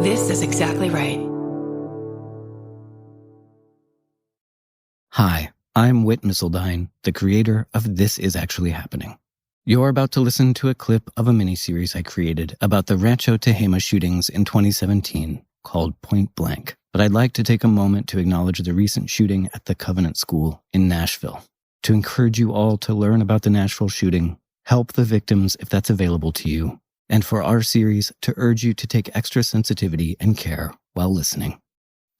This is exactly right. Hi, I'm Whit Missildine, the creator of This Is Actually Happening. You're about to listen to a clip of a miniseries I created about the Rancho Tehama shootings in 2017 called Point Blank. But I'd like to take a moment to acknowledge the recent shooting at the Covenant School in Nashville, to encourage you all to learn about the Nashville shooting, help the victims if that's available to you, and for our series to urge you to take extra sensitivity and care while listening.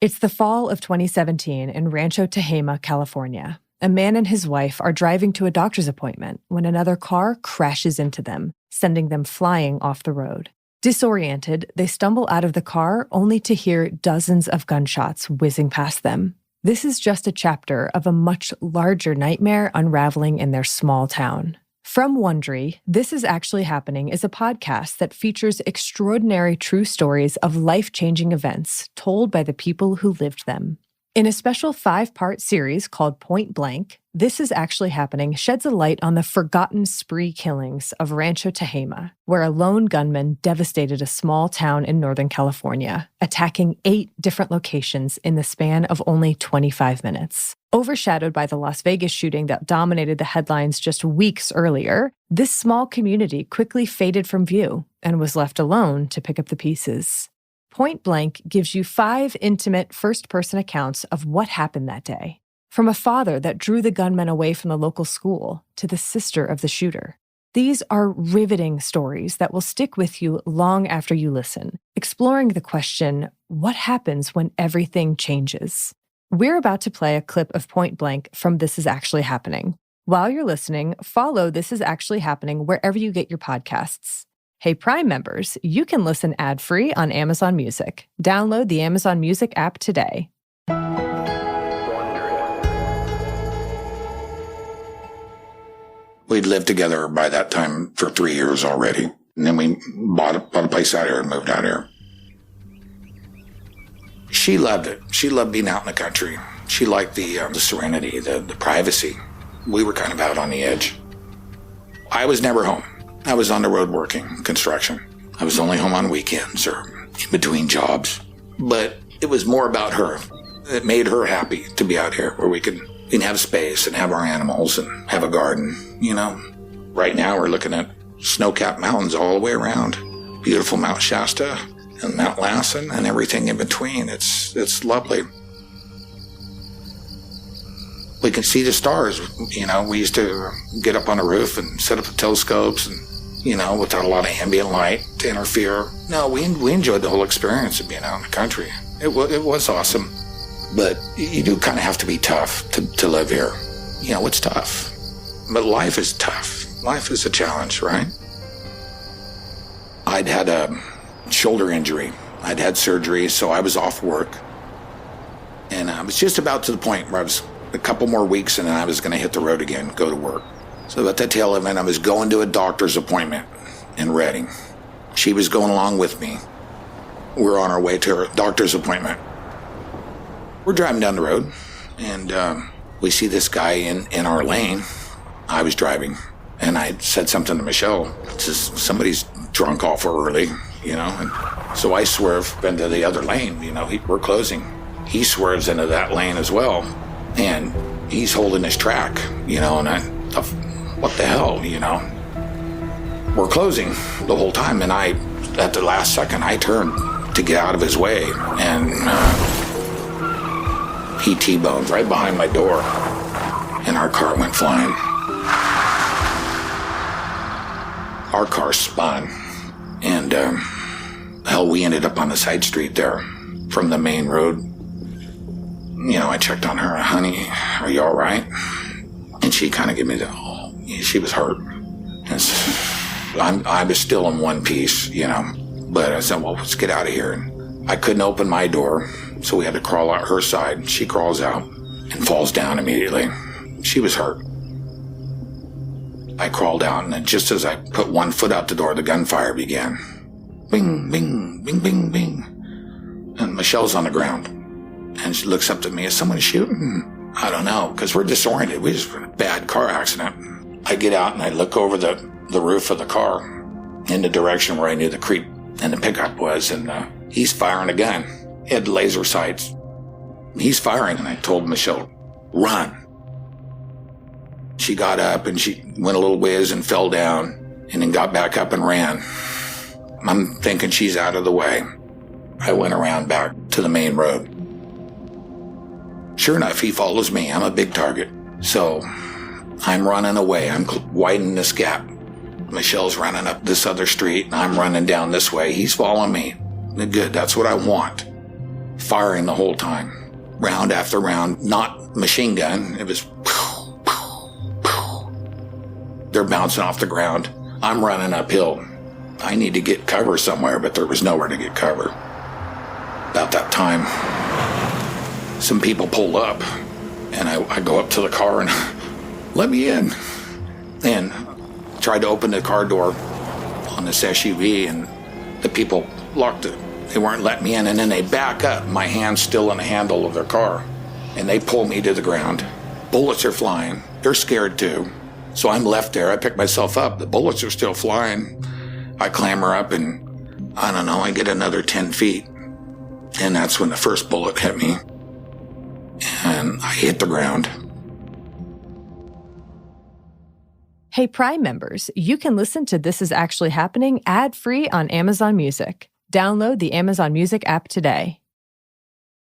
It's the fall of 2017 in Rancho Tehama, California. A man and his wife are driving to a doctor's appointment when another car crashes into them, sending them flying off the road. Disoriented, they stumble out of the car only to hear dozens of gunshots whizzing past them. This is just a chapter of a much larger nightmare unraveling in their small town. From Wondery, This Is Actually Happening is a podcast that features extraordinary true stories of life-changing events told by the people who lived them. In a special 5-part series called Point Blank, This Is Actually Happening sheds a light on the forgotten spree killings of Rancho Tehama, where a lone gunman devastated a small town in Northern California, attacking 8 different locations in the span of only 25 minutes. Overshadowed by the Las Vegas shooting that dominated the headlines just weeks earlier, this small community quickly faded from view and was left alone to pick up the pieces. Point Blank gives you 5 intimate first-person accounts of what happened that day, from a father that drew the gunman away from the local school to the sister of the shooter. These are riveting stories that will stick with you long after you listen, exploring the question, what happens when everything changes? We're about to play a clip of Point Blank from This Is Actually Happening. While you're listening, follow This Is Actually Happening wherever you get your podcasts. Hey, Prime members, you can listen ad-free on Amazon Music. Download the Amazon Music app today. We'd lived together by that time for 3 years already. And then we bought a place out here and moved out here. She loved it. She loved being out in the country. She liked the serenity, the privacy. We were kind of out on the edge. I was never home. I was on the road working, construction. I was only home on weekends or in between jobs. But it was more about her. It made her happy to be out here where we can have space and have our animals and have a garden, you know. Right now we're looking at snow-capped mountains all the way around. Beautiful Mount Shasta and Mount Lassen and everything in between. It's lovely. We can see the stars, you know. We used to get up on the roof and set up the telescopes and, you know, without a lot of ambient light to interfere. No, we enjoyed the whole experience of being out in the country. It was awesome. But you do kind of have to be tough to live here. You know, it's tough. But life is tough. Life is a challenge, right? I'd had a shoulder injury. I'd had surgery, so I was off work. And I was just about to the point where I was a couple more weeks and then I was going to hit the road again, go to work. So at the tail end, I was going to a doctor's appointment in Redding. She was going along with me. We're on our way to her doctor's appointment. We're driving down the road, and we see this guy in our lane. I was driving, and I said something to Michelle. Just somebody's drunk awful early, you know. And so I swerve into the other lane, you know. We're closing. He swerves into that lane as well, and he's holding his track, you know, and I thought, what the hell, you know. We're closing the whole time, and at the last second, I turned to get out of his way, and he T-boned right behind my door, and our car went flying. Our car spun, and we ended up on the side street there from the main road. You know, I checked on her, honey, are you all right? And she kind of gave me she was hurt. And I was still in one piece, you know, but I said, well, let's get out of here. And I couldn't open my door. So we had to crawl out her side. She crawls out and falls down immediately. She was hurt. I crawled out, and just as I put one foot out the door, the gunfire began. Bing, bing, bing, bing, bing. And Michelle's on the ground. And she looks up to me, is someone shooting? I don't know, because we're disoriented. We just were in a bad car accident. I get out and I look over the roof of the car in the direction where I knew the creep and the pickup was, and He's firing a gun. He had laser sights. He's firing, and I told Michelle, run. She got up and she went a little whiz and fell down and then got back up and ran. I'm thinking she's out of the way. I went around back to the main road. Sure enough, he follows me. I'm a big target. So I'm running away. I'm widening this gap. Michelle's running up this other street and I'm running down this way. He's following me. Good, that's what I want. Firing the whole time. Round after round, not machine gun. It was they're bouncing off the ground. I'm running uphill. I need to get cover somewhere, but there was nowhere to get cover. About that time, some people pull up, and I go up to the car and let me in. And tried to open the car door on this SUV, and the people locked it. They weren't letting me in, and then they back up, my hand's still on the handle of their car, and they pull me to the ground. Bullets are flying. They're scared too. So I'm left there. I pick myself up. The bullets are still flying. I clamber up and, I don't know, I get another 10 feet. And that's when the first bullet hit me. And I hit the ground. Hey, Prime members, you can listen to This Is Actually Happening ad-free on Amazon Music. Download the Amazon Music app today.